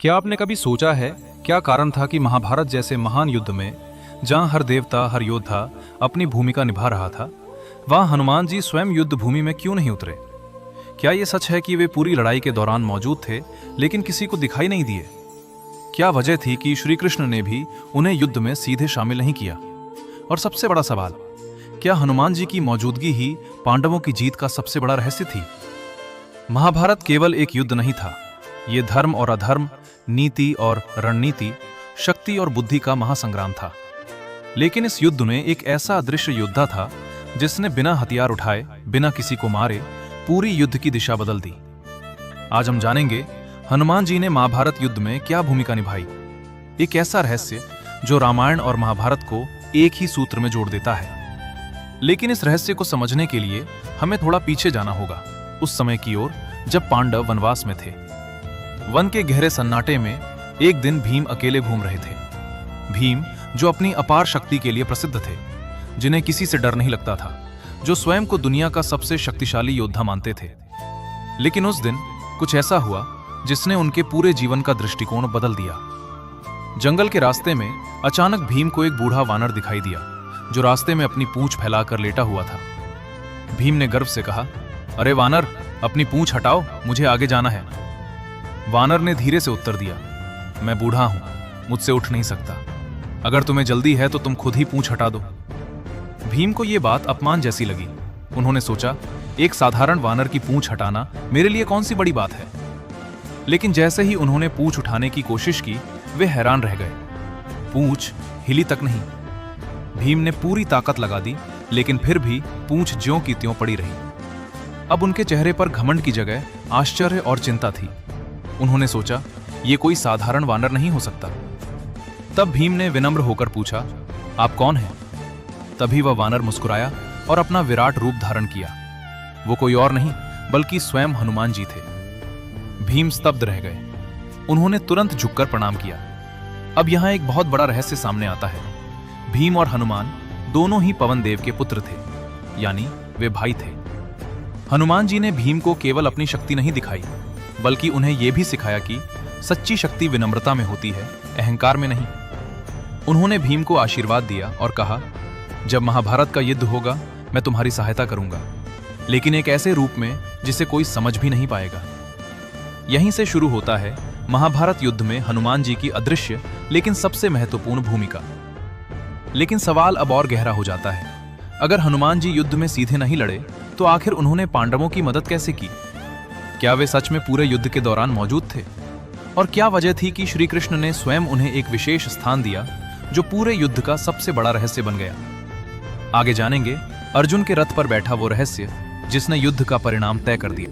क्या आपने कभी सोचा है क्या कारण था कि महाभारत जैसे महान युद्ध में जहां हर देवता हर योद्धा अपनी भूमिका निभा रहा था, वहां हनुमान जी स्वयं युद्ध भूमि में क्यों नहीं उतरे? क्या ये सच है कि वे पूरी लड़ाई के दौरान मौजूद थे लेकिन किसी को दिखाई नहीं दिए? क्या वजह थी कि श्री कृष्ण ने भी उन्हें युद्ध में सीधे शामिल नहीं किया? और सबसे बड़ा सवाल, क्या हनुमान जी की मौजूदगी ही पांडवों की जीत का सबसे बड़ा रहस्य थी? महाभारत केवल एक युद्ध नहीं था, ये धर्म और अधर्म, नीति और रणनीति, शक्ति और बुद्धि का महासंग्राम था। लेकिन इस युद्ध में एक ऐसा अदृश्य योद्धा था जिसने बिना हथियार उठाए, बिना किसी को मारे पूरी युद्ध की दिशा बदल दी। आज हम जानेंगे हनुमान जी ने महाभारत युद्ध में क्या भूमिका निभाई, एक ऐसा रहस्य जो रामायण और महाभारत को एक ही सूत्र में जोड़ देता है। लेकिन इस रहस्य को समझने के लिए हमें थोड़ा पीछे जाना होगा, उस समय की ओर जब पांडव वनवास में थे। वन के गहरे सन्नाटे में एक दिन भीम अकेले घूम रहे थे। भीम जो अपनी अपार शक्ति के लिए प्रसिद्ध थे, जिन्हें किसी से डर नहीं लगता था, जो स्वयं को दुनिया का सबसे शक्तिशाली योद्धा मानते थे। लेकिन उस दिन कुछ ऐसा हुआ जिसने उनके पूरे जीवन का दृष्टिकोण बदल दिया। जंगल के रास्ते में अचानक भीम को एक बूढ़ा वानर दिखाई दिया जो रास्ते में अपनी पूंछ फैलाकर लेटा हुआ था। भीम ने गर्व से कहा, अरे वानर, अपनी पूंछ हटाओ, मुझे आगे जाना है। वानर ने धीरे से उत्तर दिया, मैं बूढ़ा हूं, मुझसे उठ नहीं सकता। अगर तुम्हें जल्दी है तो तुम खुद ही पूंछ हटा दो। भीम को यह बात अपमान जैसी लगी। उन्होंने सोचा, एक साधारण वानर की पूंछ हटाना मेरे लिए कौन सी बड़ी बात है। लेकिन जैसे ही उन्होंने पूंछ उठाने की कोशिश की, वे हैरान रह गए। पूंछ हिली तक नहीं। भीम ने पूरी ताकत लगा दी, लेकिन फिर भी पूंछ ज्यों की त्यों पड़ी रही। अब उनके चेहरे पर घमंड की जगह आश्चर्य और चिंता थी। उन्होंने सोचा, ये कोई साधारण वानर नहीं हो सकता। तब भीम ने विनम्र होकर पूछा, आप कौन हैं? तभी वह वानर मुस्कुराया और अपना विराट रूप धारण किया। वो कोई और नहीं बल्कि स्वयं हनुमान जी थे। भीम स्तब्ध रह गए। उन्होंने तुरंत झुककर प्रणाम किया। अब यहां एक बहुत बड़ा रहस्य सामने आता है। भीम और हनुमान दोनों ही पवन देव के पुत्र थे, यानी वे भाई थे। हनुमान जी ने भीम को केवल अपनी शक्ति नहीं दिखाई, बल्कि उन्हें यह भी सिखाया कि सच्ची शक्ति विनम्रता में होती है, अहंकार में नहीं। उन्होंने भीम को आशीर्वाद दिया और कहा, जब महाभारत का युद्ध होगा मैं तुम्हारी सहायता करूंगा, लेकिन एक ऐसे रूप में जिसे कोई समझ भी नहीं पाएगा। यहीं से शुरू होता है महाभारत युद्ध में हनुमान जी की अदृश्य लेकिन सबसे महत्वपूर्ण भूमिका। लेकिन सवाल अब और गहरा हो जाता है। अगर हनुमान जी युद्ध में सीधे नहीं लड़े तो आखिर उन्होंने पांडवों की मदद कैसे की? क्या वे सच में पूरे युद्ध के दौरान मौजूद थे? और क्या वजह थी कि श्री कृष्ण ने स्वयं उन्हें एक विशेष स्थान दिया जो पूरे युद्ध का सबसे बड़ा रहस्य बन गया? आगे जानेंगे अर्जुन के रथ पर बैठा वो रहस्य जिसने युद्ध का परिणाम तय कर दिया।